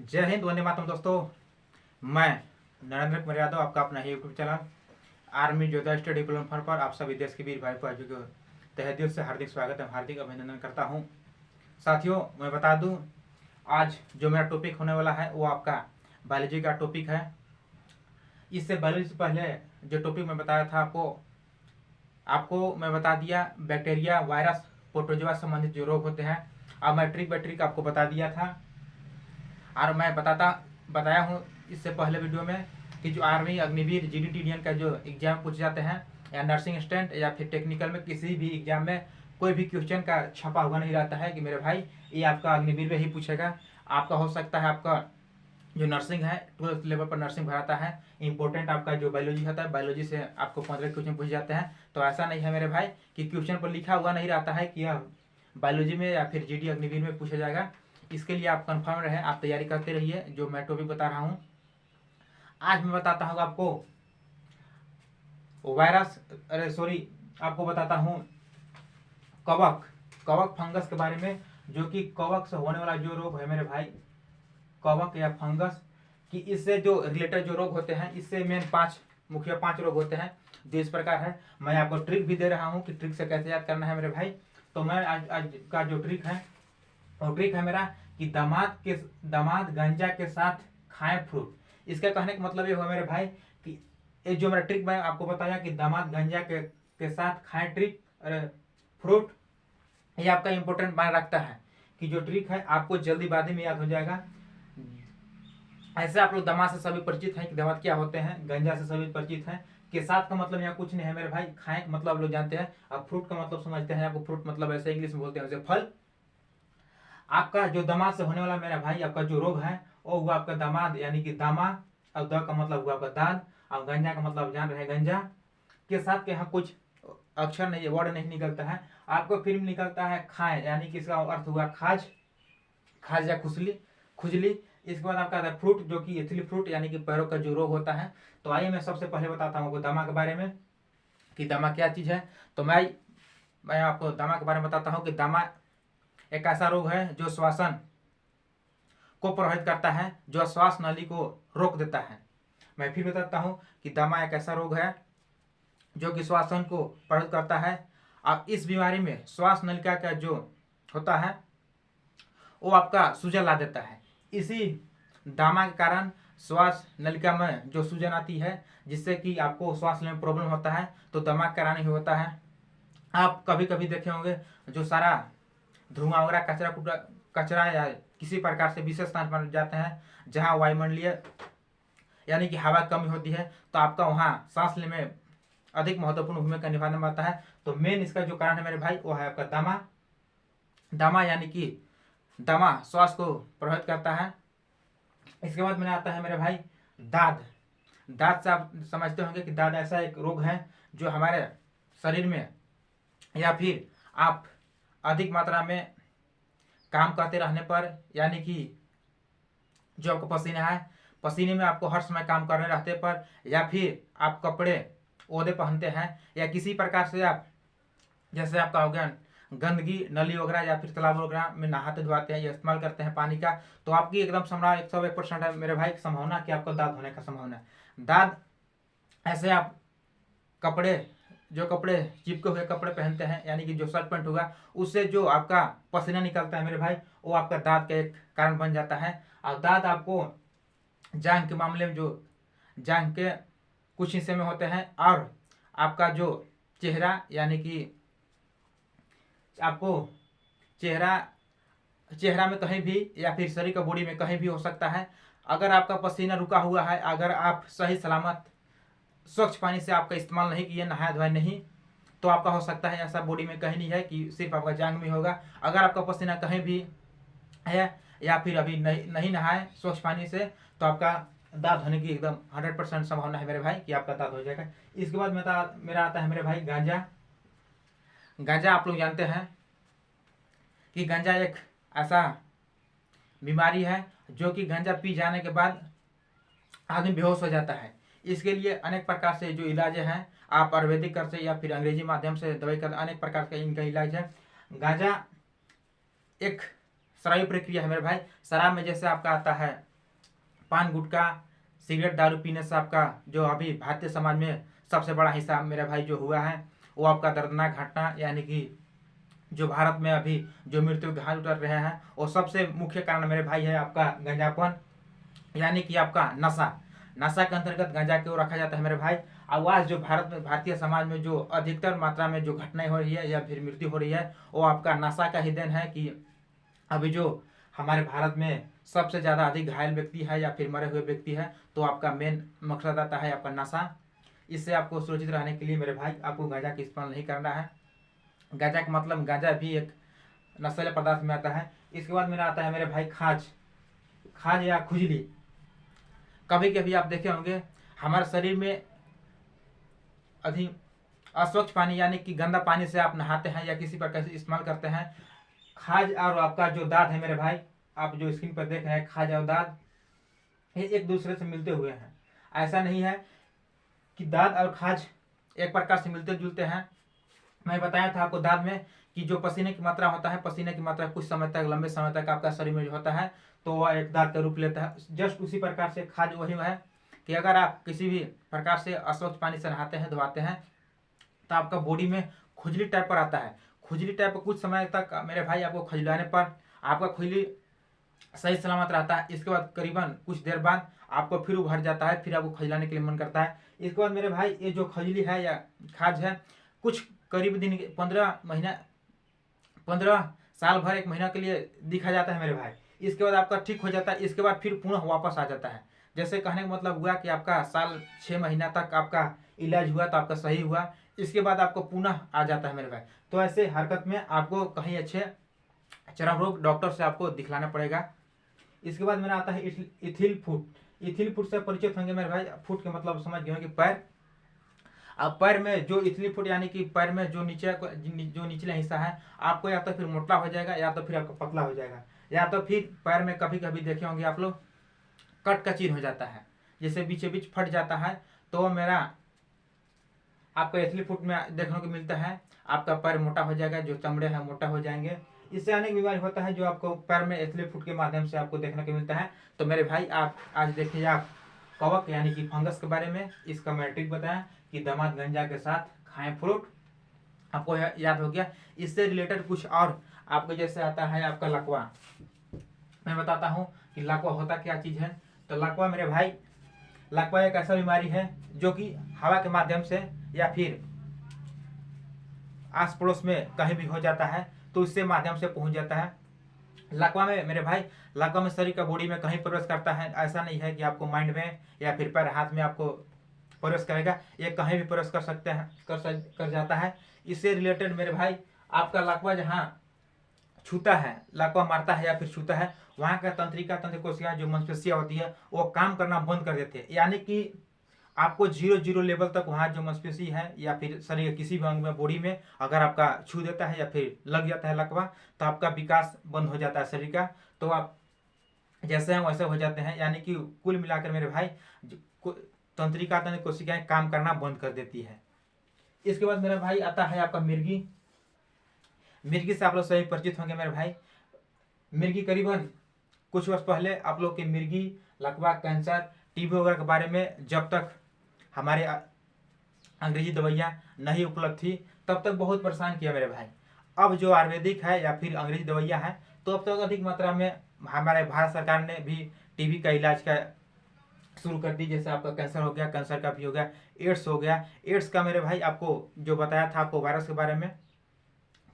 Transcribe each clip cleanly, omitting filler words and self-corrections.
जय हिंद, वंदे मातरम। दोस्तों, मैं नरेंद्र कुमार यादव, आपका अपना ही यूट्यूब चैनल आर्मी योद्धा स्टडी प्लेटफॉर्म पर आप सभी देश के वीर भाई भाइयों को तहे दिल से हार्दिक स्वागत एवं हार्दिक अभिनंदन करता हूं। साथियों, मैं बता दूं, आज जो मेरा टॉपिक होने वाला है वो आपका बायोलॉजी का टॉपिक है। इससे बायोलॉजी से पहले जो टॉपिक मैं बताया था आपको मैं बता दिया बैक्टीरिया, वायरस, प्रोटोजोआ संबंधित जो रोग होते हैं। अब मैं ट्रिक बाय ट्रिक आपको बता दिया था और मैं बताया हूँ इससे पहले वीडियो में कि जो आर्मी, अग्निवीर, जीडी का जो एग्जाम पूछे जाते हैं या नर्सिंग स्टूडेंट या फिर टेक्निकल में किसी भी एग्जाम में कोई भी क्वेश्चन का छपा हुआ नहीं रहता है कि मेरे भाई ये आपका अग्निवीर में ही पूछेगा। आपका हो सकता है आपका जो नर्सिंग है 12th लेवल पर नर्सिंग भराता है, इंपॉर्टेंट आपका जो बायोलॉजी होता है, बायोलॉजी से आपको 15 क्वेश्चन पूछे जाते हैं। तो ऐसा नहीं है मेरे भाई कि क्वेश्चन पर लिखा हुआ नहीं रहता है कि यह बायोलॉजी में या फिर जीडी अग्निवीर में पूछा जाएगा। इसके लिए आप कंफर्म रहे, आप तैयारी करते रहिए। जो मैं टॉपिक बता रहा हूँ आज मैं बताता हूँ आपको वायरस, आपको बताता हूँ कवक फंगस के बारे में, जो कि कवक से होने वाला जो रोग है मेरे भाई, कवक या फंगस कि इससे जो रिलेटेड जो रोग होते हैं, इससे मेन मुख्य पांच रोग होते हैं जो इस प्रकार है। मैं आपको ट्रिक भी दे रहा हूँ कि ट्रिक से कैसे याद करना है मेरे भाई। तो मैं आज का जो ट्रिक है वो ट्रिक है मेरा कि दामाद गंजा के साथ खाएं फ्रूट। इसका कहने का मतलब ये हुआ मेरे भाई कि ये जो मेरा ट्रिक मैं आपको बताया कि दामाद गंजा के साथ खाएं फ्रूट, ये आपका इंपॉर्टेंट मान रखता है कि जो ट्रिक है आपको जल्दीबाजी में याद हो जाएगा। ऐसे आप लोग दामाद से सभी परिचित हैं कि दामाद क्या होते हैं, गंजा से सभी परिचित हैं। के साथ का मतलब यहाँ कुछ नहीं है मेरे भाई, खाएं का मतलब लोग जानते हैं। अब फ्रूट का मतलब समझते हैं, आपको फ्रूट मतलब ऐसे इंग्लिश में बोलते हैं उसे फल। आपका जो दामाद से होने वाला मेरा भाई आपका जो रोग है वो हुआ आपका दामाद यानी कि दामा, और द का मतलब हुआ आपका दाद, और गंजा का मतलब जान रहे गंजा। के साथ के यहाँ कुछ अक्षर नहीं, वर्ड नहीं निकलता है, आपको फिर निकलता है खाए, यानी कि इसका अर्थ हुआ खाज या खुजली। इसके बाद आपका आता है फ्रूट, जो कि एथली फ्रूट यानी कि पैरों का जो रोग होता है। तो आइए मैं सबसे पहले बताता हूँ आपको दमा के बारे में कि दमा क्या चीज है। तो मैं आपको दमा के बारे में बताता हूँ कि दमा एक ऐसा रोग है जो श्वसन को प्रभावित करता है, जो श्वास नली को रोक देता है। मैं फिर बताता हूँ कि दमा एक ऐसा रोग है जो कि श्वसन को प्रभावित करता है। अब इस बीमारी में श्वास नलिका का जो होता है वो आपका सूजन ला देता है। इसी दामा के कारण श्वास नलिका में जो सूजन आती है, जिससे कि आपको श्वास लेने में प्रॉब्लम होता है, तो दमा के कारण ही होता है। आप कभी कभी देखे होंगे जो सारा धुआं वगैरह कचरा या किसी प्रकार से विशेष स्थान पर जाते हैं जहाँ वायुमंडलीय यानी कि हवा कमी होती है, तो आपका वहाँ सांस लेने में अधिक महत्वपूर्ण भूमिका निभाने में आता है। तो मेन इसका जो कारण है मेरे भाई वो है आपका दामा यानी कि दमा श्वास को प्रभावित करता है। इसके बाद मैंने आता है मेरे भाई दाद से आप समझते होंगे कि दाद ऐसा एक रोग है जो हमारे शरीर में या फिर आप अधिक मात्रा में काम करते रहने पर, यानी कि जो आपको पसीना है, पसीने में आपको हर समय काम करने रहते पर, या फिर आप कपड़े ओढ़े पहनते हैं, या किसी प्रकार से आप जैसे आपका हो गया गंदगी नली वगैरह या फिर तालाब वगैरह में नहाते धोते हैं या इस्तेमाल करते हैं पानी का, तो आपकी एकदम 101% है मेरे भाई संभावना कि आपको दाद होने का संभावना है। दाद ऐसे आप कपड़े चिपके हुए कपड़े पहनते हैं, यानी कि जो शर्ट पैंट होगा उससे जो आपका पसीना निकलता है मेरे भाई वो आपका दाद का एक कारण बन जाता है। और दाद आपको जांघ के मामले में जो जांघ के कुछ हिस्से में होते हैं, और आपका जो चेहरा यानी कि आपको चेहरा में कहीं भी या फिर शरीर का बॉडी में कहीं भी हो सकता है। अगर आपका पसीना रुका हुआ है, अगर आप सही सलामत स्वच्छ पानी से आपका इस्तेमाल नहीं किए, नहाया धोया नहीं, तो आपका हो सकता है ऐसा बॉडी में कहीं नहीं है कि सिर्फ आपका जांघ में होगा। अगर आपका पसीना कहीं भी है या फिर अभी नहीं नहाए स्वच्छ पानी से, तो आपका दांत होने की एकदम 100% संभावना है मेरे भाई कि आपका दांत हो जाएगा। इसके बाद मेरा आता है मेरे भाई गांजा आप लोग जानते हैं कि गांजा एक ऐसा बीमारी है जो कि गांजा पी जाने के बाद आदमी बेहोश हो जाता है। इसके लिए अनेक प्रकार से जो इलाज हैं, आप आयुर्वेदिक कर से या फिर अंग्रेजी माध्यम से दवाई कर, अनेक प्रकार का इनका इलाज है। गांजा एक शराबी प्रक्रिया है मेरे भाई। शराब में जैसे आपका आता है पान गुटखा सिगरेट दारू पीने से आपका जो अभी भारतीय समाज में सबसे बड़ा हिस्सा मेरे भाई जो हुआ है वो आपका दर्दनाक घटना, यानी कि जो भारत में अभी जो मृत्यु घाट उतर रहे हैं वो सबसे मुख्य कारण मेरे भाई है आपका गंजापन, यानी कि आपका नशा। नशा के अंतर्गत गांजा क्यों रखा जाता है मेरे भाई। आवाज जो भारत में भारतीय समाज में जो अधिकतर मात्रा में जो घटनाएं हो रही है या फिर मृत्यु हो रही है वो आपका नशा का ही देन है कि अभी जो हमारे भारत में सबसे ज़्यादा अधिक घायल व्यक्ति है या फिर मरे हुए व्यक्ति है तो आपका मेन मकसद आता है आपका नशा। इससे आपको सुरक्षित रहने के लिए मेरे भाई आपको गांजा का इस्तेमाल नहीं करना है। गांजा का मतलब गांजा भी एक नशीले पदार्थ में आता है। इसके बाद मेरा आता है मेरे भाई खाज। खाज या खुजली। कभी कभी आप देखे होंगे हमारे शरीर में अधिक अस्वच्छ पानी यानी कि गंदा पानी से आप नहाते हैं या किसी प्रकार से इस्तेमाल करते हैं। खाज और आपका जो दांत है मेरे भाई, आप जो स्क्रीन पर देख रहे हैं, खाज और दांत ये एक दूसरे से मिलते हुए हैं। ऐसा नहीं है कि दांत और खाज एक प्रकार से मिलते जुलते हैं। मैं बताया था आपको दांत में कि जो पसीने की मात्रा होता है, पसीने की मात्रा कुछ समय तक लंबे समय तक आपका शरीर में जो होता है तो वह एक दांत का रूप लेता है। जस्ट उसी प्रकार से खाज वही है कि अगर आप किसी भी प्रकार से अस्वच्छ पानी से नहाते हैं धोआते हैं तो आपका बॉडी में खुजली टाइप पर आता है। खुजली टाइप पर कुछ समय तक मेरे भाई आपको खुजलाने पर आपका खुजली सही सलामत रहता है। इसके बाद करीबन कुछ देर बाद आपको फिर उभर जाता है, फिर आपको खजलाने के लिए मन करता है। इसके बाद मेरे भाई ये जो खजली है या खाज है कुछ करीब दिन 15 साल भर 1 महीना के लिए दिखा जाता है मेरे भाई। इसके बाद आपका ठीक हो जाता है। इसके बाद फिर पुनः वापस आ जाता है। जैसे कहने का मतलब हुआ कि आपका साल 6 महीना तक आपका इलाज हुआ तो आपका सही हुआ, इसके बाद आपको पुनः आ जाता है मेरे भाई। तो ऐसे हरकत में आपको कहीं अच्छे चर्म रोग डॉक्टर से आपको दिखलाना पड़ेगा। इसके बाद मेरा आता है इथिल फुट। इथिल फुट से परिचित होंगे मेरे भाई। फुट के मतलब समझ गए कि पैर। अब पैर में जो इथिली फुट यानी कि पैर में जो निचला हिस्सा है आपको या तो फिर मोटा हो जाएगा या तो फिर आपका पतला हो जाएगा, या तो फिर पैर में कभी कभी देखे होंगे आप लोग कट का चिन्ह हो जाता है, जैसे बीचे बीच फट जाता है। तो मेरा आपको इथिली फुट में देखने को मिलता है। आपका पैर मोटा हो जाएगा, जो चमड़े हैं मोटा हो जाएंगे। इससे अनेक बीमारी होता है जो आपको पैर में इथिली फुट के माध्यम से आपको देखने को मिलता है। तो मेरे भाई आप आज देखिए आप कवक यानी कि फंगस के बारे में। इसका मैं ट्रिक बताया कि दमाद गंजा के साथ खाएं फ्रूट, आपको याद हो गया। इससे रिलेटेड कुछ और आपको जैसे आता है आपका लकवा। मैं बताता हूँ कि लकवा होता क्या चीज़ है। तो लकवा मेरे भाई, लकवा एक ऐसा बीमारी है जो कि हवा के माध्यम से या फिर आस पड़ोस में कहीं भी हो जाता है तो इससे माध्यम से पहुंच जाता है। लकवा में मेरे भाई, लकवा में शरीर का बॉडी में कहीं प्रवेश करता है। ऐसा नहीं है कि आपको माइंड में या फिर पैर हाथ में आपको प्रवेश करेगा, ये कहीं भी प्रवेश कर सकते हैं, कर जाता है। इससे रिलेटेड मेरे भाई आपका लकवा जहाँ छूता है, लकवा मारता है या फिर छूता है, वहाँ का तंत्र कोशिका जो मांसपेशियाँ होती है वो काम करना बंद कर देते हैं। यानी कि आपको 0 लेवल तक वहाँ जो मांसपेशी है या फिर शरीर के किसी भी अंग में बॉडी में अगर आपका छू देता है या फिर लग जाता है लकवा तो आपका विकास बंद हो जाता है शरीर का। तो आप जैसे हैं वैसे हो जाते हैं। यानी कि कुल मिलाकर मेरे भाई तंत्र कोशिकाएं काम करना बंद कर देती है। इसके बाद मेरा भाई आता है आपका मिर्गी। मिर्गी से आप लोग सभी परिचित होंगे मेरे भाई। मिर्गी करीबन कुछ वर्ष पहले आप लोग के मिर्गी, लकवा, कैंसर, टीबी वगैरह के बारे में जब तक हमारे अंग्रेजी दवाइयाँ नहीं उपलब्ध थी तब तक बहुत परेशान किया मेरे भाई। अब जो आयुर्वेदिक है या फिर अंग्रेजी दवाइयाँ हैं तो अब तक अधिक मात्रा में हमारे भारत सरकार ने भी टीबी का इलाज का शुरू कर दी। जैसे आपका कैंसर हो गया, कैंसर का भी हो गया, एड्स हो गया। एड्स का मेरे भाई आपको जो बताया था आपको वायरस के बारे में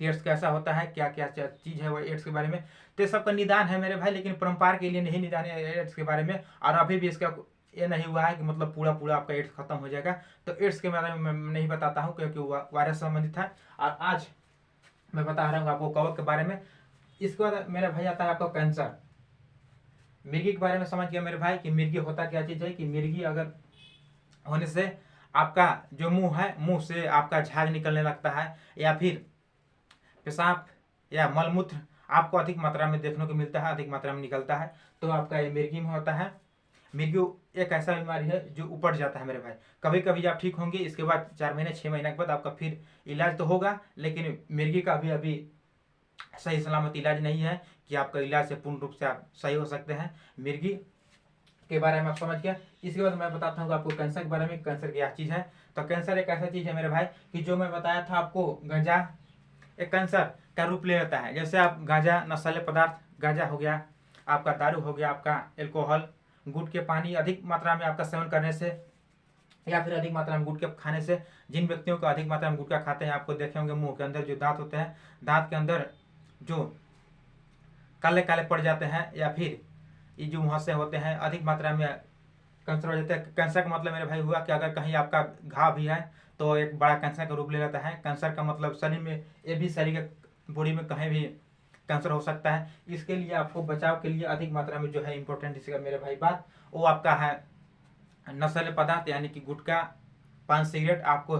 कि एड्स कैसा होता है, क्या क्या चीज़ है वो एड्स के बारे में, तो सबका निदान है मेरे भाई। लेकिन परम्पार के लिए नहीं निदान है एड्स के बारे में। और अभी भी इसका ये नहीं हुआ है कि मतलब पूरा आपका एड्स खत्म हो जाएगा। तो एड्स के बारे में मैं नहीं बताता हूँ क्योंकि वायरस संबंधित है। और आज मैं बता रहा हूँ आपको कवक के बारे में। इसके बाद मेरा भाई आता है आपका कैंसर। मिर्गी के बारे में समझ गया मेरे भाई कि मिर्गी होता क्या चीज़ है। कि मिर्गी अगर होने से आपका जो मुंह है, मुंह से आपका झाग निकलने लगता है या फिर पेशाब या मलमूत्र आपको अधिक मात्रा में देखने को मिलता है, अधिक मात्रा में निकलता है, तो आपका ये मिर्गी में होता है। मिर्गी एक ऐसा बीमारी है जो उपट जाता है मेरे भाई। कभी कभी आप ठीक होंगे, इसके बाद 4 महीने 6 महीने के बाद आपका फिर इलाज तो होगा, लेकिन मिर्गी का भी अभी सही सलामत इलाज नहीं है कि आपका इलाज से पूर्ण रूप से आप सही हो सकते हैं। मिर्गी के बारे में आप समझ गए। इसके बाद मैं बताता हूँ आपको कैंसर के बारे में। कैंसर क्या चीज़ है? तो कैंसर एक ऐसा चीज़ है मेरे भाई कि जो मैं बताया था आपको, गांजा एक कैंसर का रूप ले लेता है। जैसे आप गांजा, नशीले पदार्थ, गांजा हो गया, आपका दारू हो गया, आपका एल्कोहल, गुटखे, पानी अधिक मात्रा में आपका सेवन करने से या फिर अधिक मात्रा में गुटखा खाने से, जिन व्यक्तियों को अधिक मात्रा में गुटखा खाते हैं, आपको देखे होंगे मुंह के अंदर जो दांत होते हैं, दांत के अंदर जो काले काले पड़ जाते हैं, या फिर ये जो मुहासे होते हैं, अधिक मात्रा में कैंसर हो जाता है। कैंसर का मतलब मेरे भाई हुआ कि अगर कहीं आपका घाव भी है तो एक बड़ा कैंसर का रूप ले लेता है। कैंसर का मतलब शरीर में, ये भी शरीर के बॉडी में कहीं भी कैंसर हो सकता है। इसके लिए आपको बचाव के लिए अधिक मात्रा में जो है इंपॉर्टेंट इसका मेरे भाई बात वो आपका है नशीले पदार्थ, यानी कि गुटखा, पान, सिगरेट आपको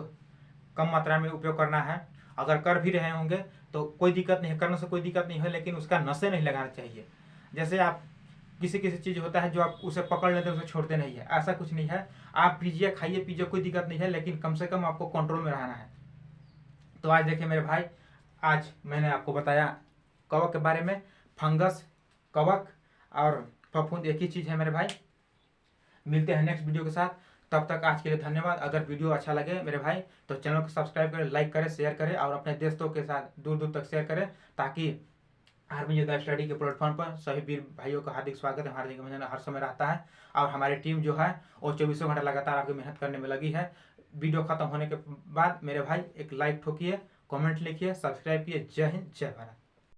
कम मात्रा में उपयोग करना है। अगर कर भी रहे होंगे तो कोई दिक्कत नहीं है, करने से कोई दिक्कत नहीं है, लेकिन उसका नशे नहीं लगाना चाहिए। जैसे आप किसी किसी चीज़ होता है जो आप उसे पकड़ लेते हैं, उसे छोड़ते नहीं है, ऐसा कुछ नहीं है। आप पीजिए, खाइए, पीजिए, कोई दिक्कत नहीं है, लेकिन कम से कम आपको कंट्रोल में रहना है। तो आज देखिए मेरे भाई, आज मैंने आपको बताया कवक के बारे में। फंगस, कवक और फफूंद एक ही चीज़ है मेरे भाई। मिलते हैं नेक्स्ट वीडियो के साथ, तब तक आज के लिए धन्यवाद। अगर वीडियो अच्छा लगे मेरे भाई तो चैनल को सब्सक्राइब करें, लाइक करें, शेयर करें और अपने दोस्तों के साथ दूर दूर तक शेयर करें, ताकि आर्मी योद्धा स्टडी के प्लेटफॉर्म पर सभी वीर भाइयों का हार्दिक स्वागत है। हार्दिक अभिनंदन हर समय रहता है और हमारी टीम जो है वो 24 घंटा लगातार आपकी मेहनत करने में लगी है। वीडियो खत्म होने के बाद मेरे भाई एक लाइक ठोकिए, कमेंट लिखिए, सब्सक्राइब किए। जय हिंद, जय भारत।